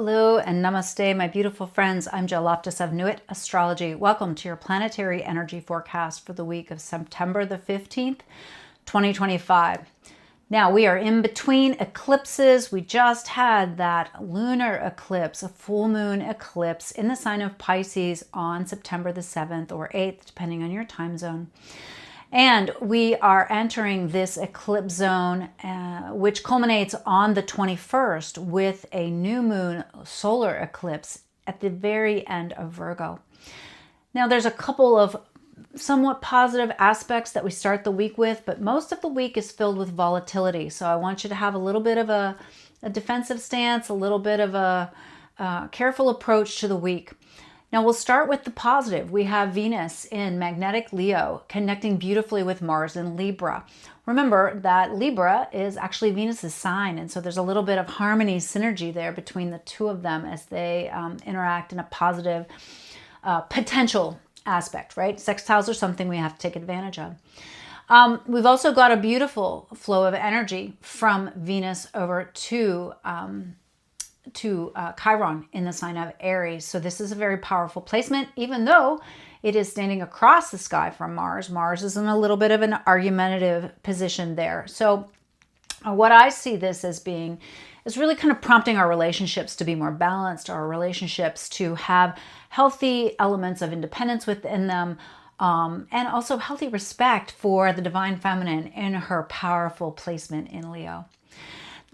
Hello and namaste, my beautiful friends. I'm Jill Loftus of Nuit Astrology. Welcome to your planetary energy forecast for the week of September the 15th, 2025. Now, we are in between eclipses. We just had that lunar eclipse, a full moon eclipse in the sign of Pisces on September the 7th or 8th, depending on your time zone. And we are entering this eclipse zone, which culminates on the 21st with a new moon solar eclipse at the very end of Virgo. Now, there's a couple of somewhat positive aspects that we start the week with, but most of the week is filled with volatility. So I want you to have a little bit of a defensive stance, a little bit of a careful approach to the week. Now we'll start with the positive. We have Venus in magnetic Leo connecting beautifully with Mars in Libra. Remember that Libra is actually Venus's sign, and so there's a little bit of harmony, synergy there between the two of them as they interact in a positive potential aspect, right? Sextiles are something we have to take advantage of. We've also got a beautiful flow of energy from Venus over to Chiron in the sign of Aries. So this is a very powerful placement, even though it is standing across the sky from Mars. Mars is in a little bit of an argumentative position there. So what I see this as being is really kind of prompting our relationships to be more balanced, our relationships to have healthy elements of independence within them, and also healthy respect for the divine feminine in her powerful placement in Leo.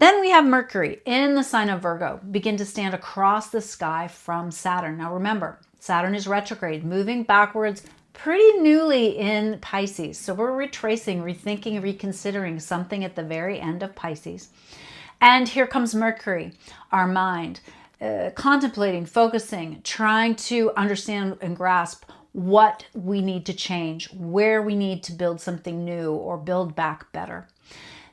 Then we have Mercury in the sign of Virgo begin to stand across the sky from Saturn. Now remember, Saturn is retrograde, moving backwards pretty newly in Pisces. So we're retracing, rethinking, reconsidering something at the very end of Pisces. And here comes Mercury, our mind, contemplating, focusing, trying to understand and grasp what we need to change, where we need to build something new or build back better.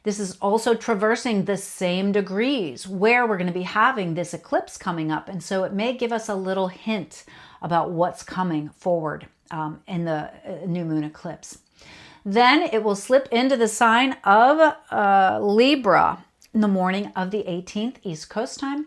This is also traversing the same degrees where we're going to be having this eclipse coming up. And so it may give us a little hint about what's coming forward in the new moon eclipse. Then it will slip into the sign of Libra in the morning of the 18th East Coast time.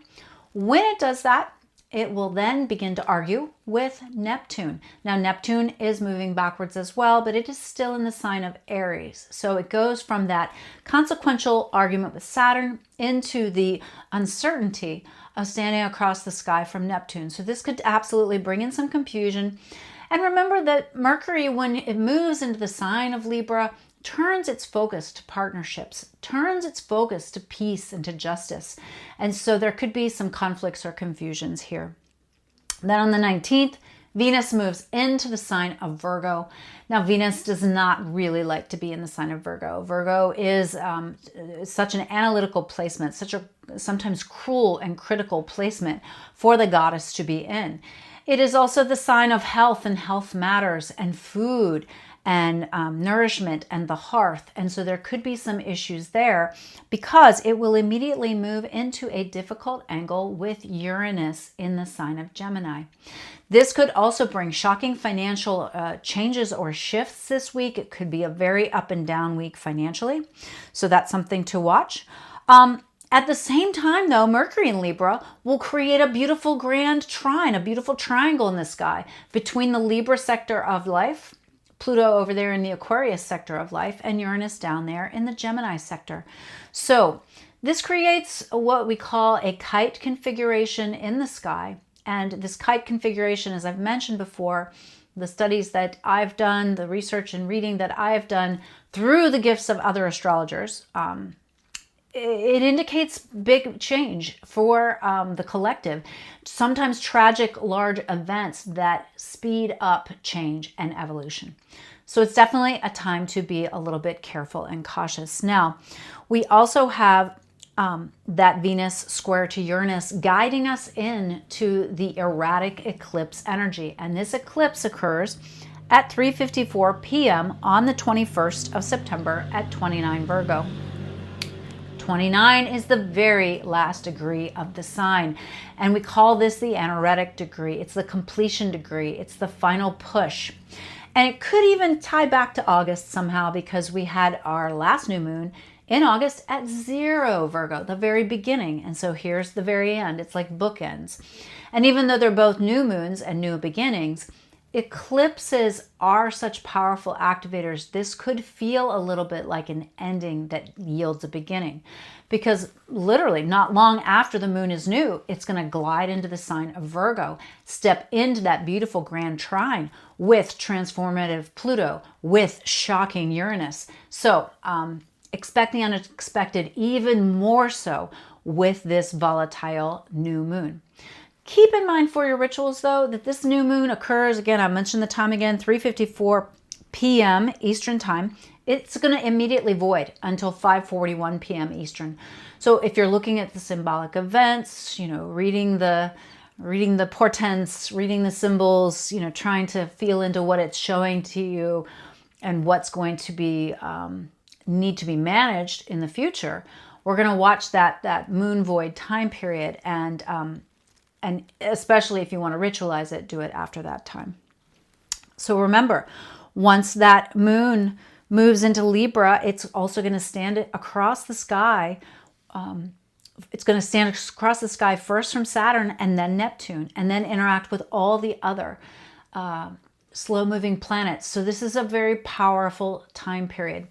When it does that, it will then begin to argue with Neptune. Now, Neptune is moving backwards as well, but it is still in the sign of Aries. So it goes from that consequential argument with Saturn into the uncertainty of standing across the sky from Neptune. So this could absolutely bring in some confusion. And remember that Mercury, when it moves into the sign of Libra, turns its focus to partnerships, turns its focus to peace and to justice. And so there could be some conflicts or confusions here. Then on the 19th, Venus moves into the sign of Virgo. Now, Venus does not really like to be in the sign of Virgo. Virgo is such an analytical placement, such a sometimes cruel and critical placement for the goddess to be in. It is also the sign of health and health matters and food and nourishment and the hearth. And so there could be some issues there because it will immediately move into a difficult angle with Uranus in the sign of Gemini. This could also bring shocking financial changes or shifts this week. It could be a very up and down week financially. So that's something to watch. At the same time, though, Mercury in Libra will create a beautiful grand trine, a beautiful triangle in the sky between the Libra sector of life, Pluto over there in the Aquarius sector of life, and Uranus down there in the Gemini sector. So this creates what we call a kite configuration in the sky. And this kite configuration, as I've mentioned before, the studies that I've done, the research and reading that I've done through the gifts of other astrologers, it indicates big change for the collective, sometimes tragic large events that speed up change and evolution. So it's definitely a time to be a little bit careful and cautious. Now, we also have that Venus square to Uranus guiding us into the erratic eclipse energy. And this eclipse occurs at 3:54 p.m. on the 21st of September at 29 Virgo. 29 is the very last degree of the sign, and we call this the anaretic degree. It's the completion degree. It's the final push. And it could even tie back to August somehow because we had our last new moon in August at 0 Virgo, the very beginning. And so here's the very end. It's like bookends. And even though they're both new moons and new beginnings, eclipses are such powerful activators. This could feel a little bit like an ending that yields a beginning, because literally not long after the moon is new, it's going to glide into the sign of Virgo, step into that beautiful grand trine with transformative Pluto, with shocking Uranus. So expect the unexpected even more so with this volatile new moon. Keep in mind for your rituals, though, that this new moon occurs, again, I mentioned the time again, 3:54 p.m. Eastern time. It's going to immediately void until 5:41 p.m. Eastern. So if you're looking at the symbolic events, reading the portents, reading the symbols, trying to feel into what it's showing to you and what's going to be need to be managed in the future, we're going to watch that moon void time period, and especially if you want to ritualize it, do it after that time. So remember, once that moon moves into Libra, it's also going to stand across the sky. It's going to stand across the sky first from Saturn and then Neptune, and then interact with all the other slow-moving planets. So this is a very powerful time period.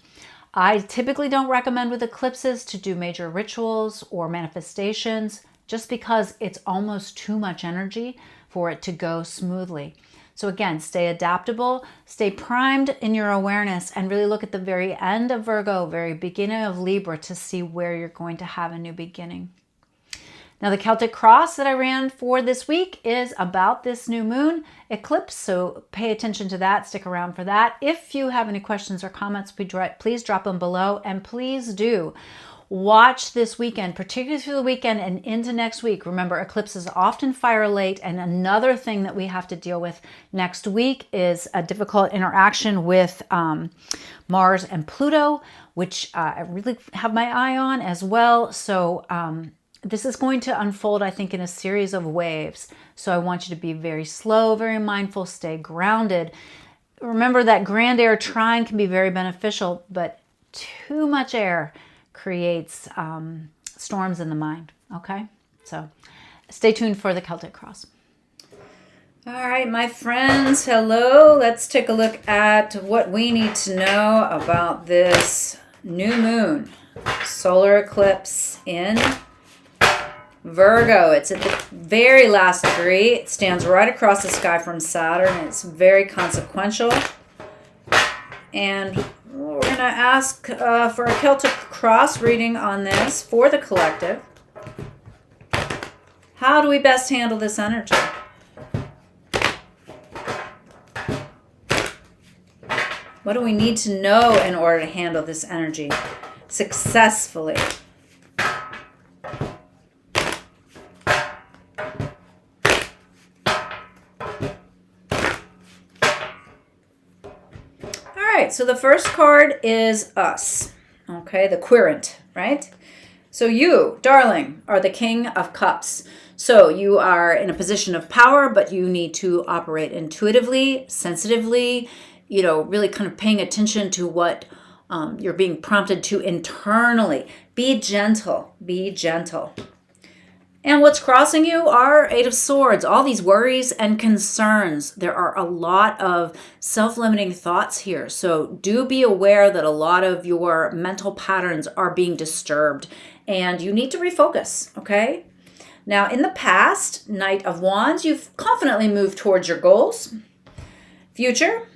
I typically don't recommend with eclipses to do major rituals or manifestations, just because it's almost too much energy for it to go smoothly. So again, stay adaptable, stay primed in your awareness, and really look at the very end of Virgo, very beginning of Libra, to see where you're going to have a new beginning. Now, the Celtic Cross that I ran for this week is about this new moon eclipse, so pay attention to that, stick around for that. If you have any questions or comments, please drop them below, and please do watch this weekend, particularly through the weekend and into next week. Remember, eclipses often fire late, and another thing that we have to deal with next week is a difficult interaction with Mars and Pluto, which I really have my eye on as well. So this is going to unfold, I think, in a series of waves. So I want you to be very slow, very mindful, stay grounded. Remember that grand air trine can be very beneficial, but too much air creates storms in the mind. Okay, so stay tuned for the Celtic Cross. All right, my friends, hello. Let's take a look at what we need to know about this new moon solar eclipse in Virgo. It's at the very last degree. It stands right across the sky from Saturn. It's very consequential. And we're going to ask for a Celtic Cross reading on this for the collective. How do we best handle this energy? What do we need to know in order to handle this energy successfully? So the first card is us, okay, the querent, right? So you, darling, are the King of Cups. So you are in a position of power, but you need to operate intuitively, sensitively, really kind of paying attention to what you're being prompted to internally. Be gentle, be gentle. And what's crossing you are Eight of Swords, all these worries and concerns. There are a lot of self-limiting thoughts here. So do be aware that a lot of your mental patterns are being disturbed and you need to refocus, okay? Now, in the past, Knight of Wands, you've confidently moved towards your goals. Future,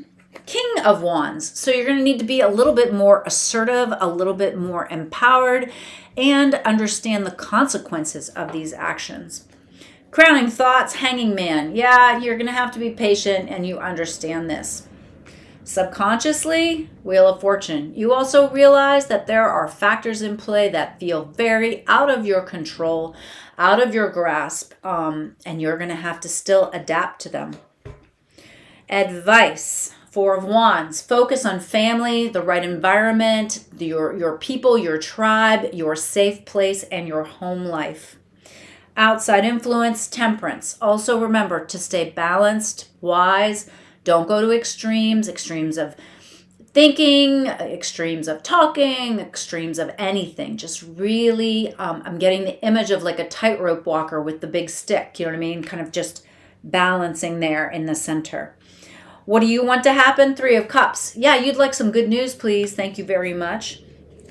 King of Wands. So you're going to need to be a little bit more assertive, a little bit more empowered, and understand the consequences of these actions. Crowning thoughts, Hanging Man. Yeah, you're going to have to be patient, and you understand this. Subconsciously, Wheel of Fortune. You also realize that there are factors in play that feel very out of your control, out of your grasp, and you're going to have to still adapt to them. Advice. Four of Wands. Focus on family, the right environment, your people, your tribe, your safe place, and your home life. Outside influence, Temperance. Also remember to stay balanced, wise. Don't go to extremes of thinking, extremes of talking, extremes of anything. Just really, I'm getting the image of like a tightrope walker with the big stick, you know what I mean? Kind of just balancing there in the center. What do you want to happen? 3 of Cups. Yeah, you'd like some good news, please. Thank you very much.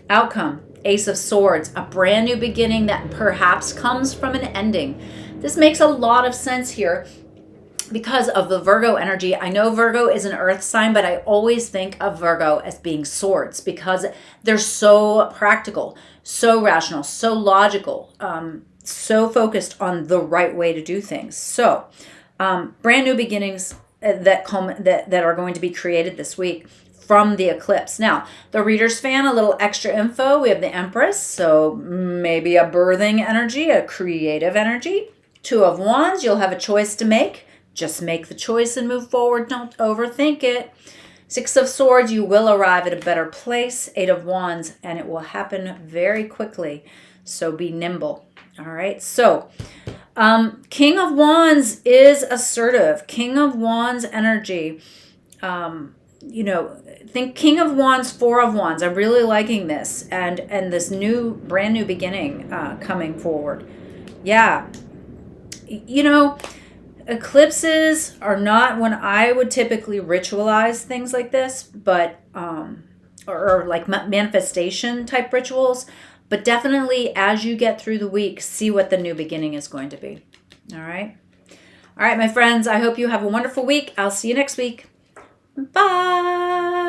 Outcome, Ace of Swords, a brand new beginning that perhaps comes from an ending. This makes a lot of sense here because of the Virgo energy. I know Virgo is an earth sign, but I always think of Virgo as being swords because they're so practical, so rational, so logical, so focused on the right way to do things. So brand new beginnings that are going to be created this week from the eclipse. Now, the reader's fan, a little extra info. We have the Empress, so maybe a birthing energy, a creative energy. 2 of Wands, you'll have a choice to make. Just make the choice and move forward. Don't overthink it. 6 of Swords, you will arrive at a better place. 8 of Wands, and it will happen very quickly. So be nimble. All right. So King of Wands is assertive. King of Wands energy. Think King of Wands, 4 of Wands. I'm really liking this. And this brand new beginning coming forward. Yeah. Eclipses are not when I would typically ritualize things like this, but or like manifestation type rituals, but definitely as you get through the week, see what the new beginning is going to be. All right, my friends, I hope you have a wonderful week. I'll see you next week. Bye.